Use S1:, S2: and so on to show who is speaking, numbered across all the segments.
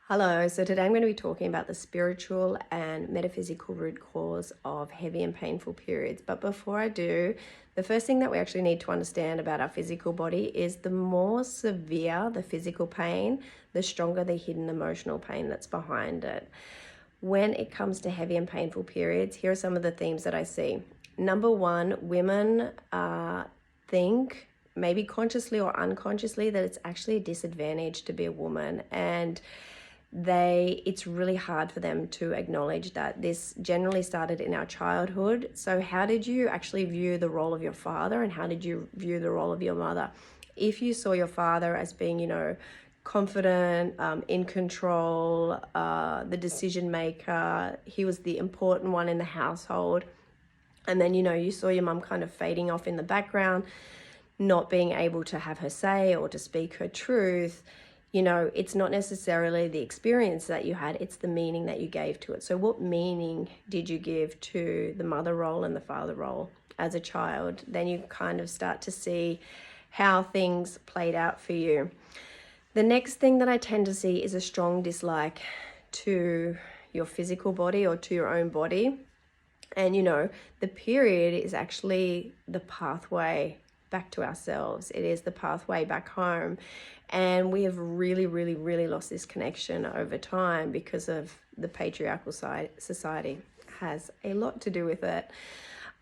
S1: Hello, so today I'm going to be talking about the spiritual and metaphysical root cause of heavy and painful periods. But before I do, the first thing that we actually need to understand about our physical body is the more severe the physical pain, the stronger the hidden emotional pain that's behind it. When it comes to heavy and painful periods, here are some of the themes that I see. Number one, women think, maybe consciously or unconsciously, that it's actually a disadvantage to be a woman, and it's really hard for them to acknowledge that. This generally started in our childhood. So how did you actually view the role of your father, and how did you view the role of your mother? If you saw your father as being, confident, in control, the decision maker, he was the important one in the household, and then you saw your mum kind of fading off in the background, not being able to have her say or to speak her truth, it's not necessarily the experience that you had, it's the meaning that you gave to it. So what meaning did you give to the mother role and the father role as a child? Then you kind of start to see how things played out for you. The next thing that I tend to see is a strong dislike to your physical body or to your own body. And the period is actually the pathway back to ourselves. It is the pathway back home. And we have really, really, really lost this connection over time because of the patriarchal society. Has a lot to do with it.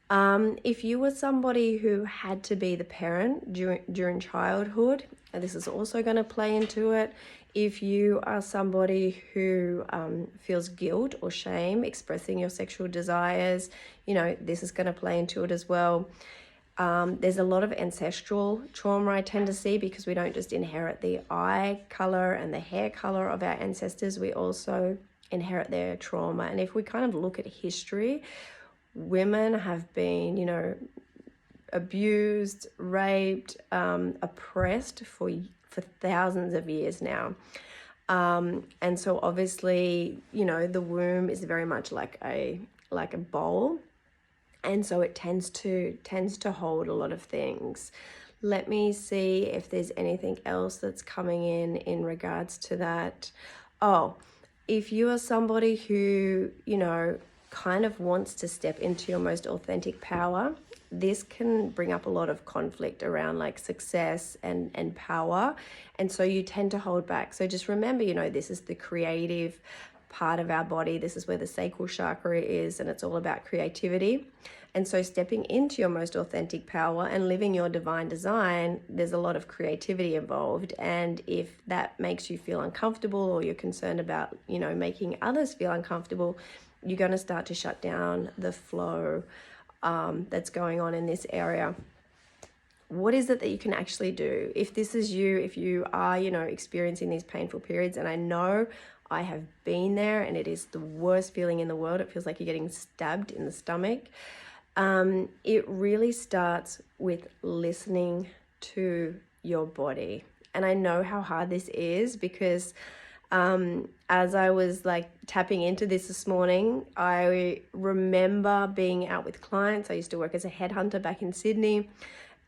S1: If you were somebody who had to be the parent during childhood, and this is also going to play into it. If you are somebody who feels guilt or shame expressing your sexual desires, this is going to play into it as well. There's a lot of ancestral trauma I tend to see, because we don't just inherit the eye color and the hair color of our ancestors, we also inherit their trauma. And if we kind of look at history, women have been, abused, raped, oppressed for thousands of years now. And so obviously, the womb is very much like a bowl. And so it tends to hold a lot of things. Let me see if there's anything else that's coming in regards to that. Oh, if you are somebody who, kind of wants to step into your most authentic power, this can bring up a lot of conflict around like success and power. And so you tend to hold back. So just remember, this is the creative part of our body. This is where the sacral chakra is, and it's all about creativity. And so stepping into your most authentic power and living your divine design, there's a lot of creativity involved. And if that makes you feel uncomfortable, or you're concerned about, making others feel uncomfortable, you're going to start to shut down the flow that's going on in this area. What is it that you can actually do? If this is you, if you are, experiencing these painful periods, and I know I have been there, and it is the worst feeling in the world. It feels like you're getting stabbed in the stomach. It really starts with listening to your body. And I know how hard this is, because as I was tapping into this morning, I remember being out with clients. I used to work as a headhunter back in Sydney,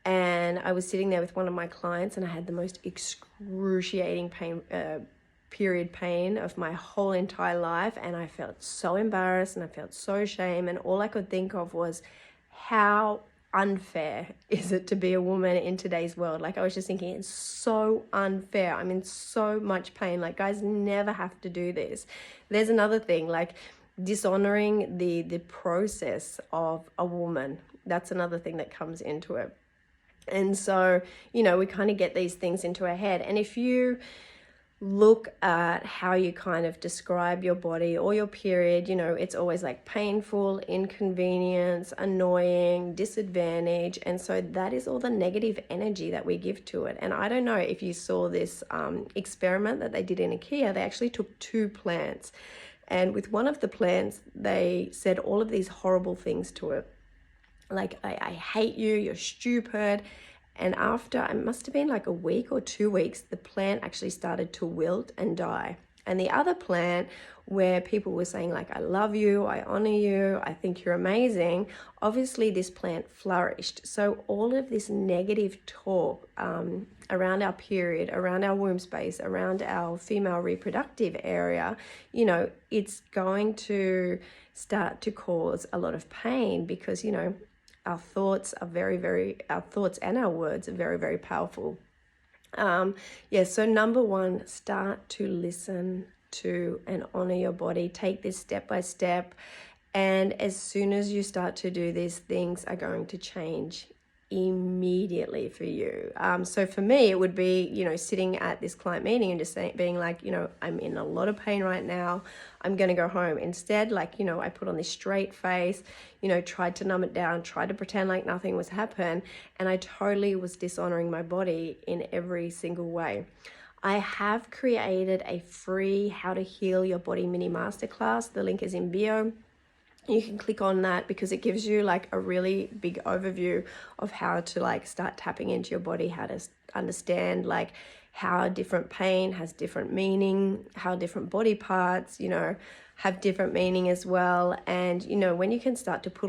S1: and I was sitting there with one of my clients, and I had the most excruciating period pain of my whole entire life, and I felt so embarrassed and I felt so shame, and all I could think of was, how unfair is it to be a woman in today's world? I was just thinking, it's so unfair. I'm in so much pain. Guys never have to do this. There's another thing, dishonoring the process of a woman. That's another thing that comes into it. And so, we kind of get these things into our head. And if you look at how you kind of describe your body or your period, it's always painful, inconvenience, annoying, disadvantage. And so that is all the negative energy that we give to it. And I don't know if you saw this experiment that they did in IKEA. They actually took 2 plants, and with one of the plants, they said all of these horrible things to it. I hate you, you're stupid. And after, it must have been a week or 2 weeks, the plant actually started to wilt and die. And the other plant where people were saying like, I love you, I honor you, I think you're amazing, obviously this plant flourished. So all of this negative talk around our period, around our womb space, around our female reproductive area, you know, it's going to start to cause a lot of pain because, you know, our thoughts and our words are very, very powerful. So number one, start to listen to and honor your body. Take this step by step. And as soon as you start to do this, things are going to change immediately for you. So for me, it would be, you know, sitting at this client meeting and just being like, you know, I'm in a lot of pain right now. I'm going to go home. Instead, like, you know, I put on this straight face, you know, tried to numb it down, tried to pretend like nothing was happening. And I totally was dishonoring my body in every single way. I have created a free How to Heal Your Body mini masterclass. The link is in bio. You can click on that because it gives you like a really big overview of how to like start tapping into your body, how to understand like how different pain has different meaning, how different body parts, you know, have different meaning as well. And, you know, when you can start to put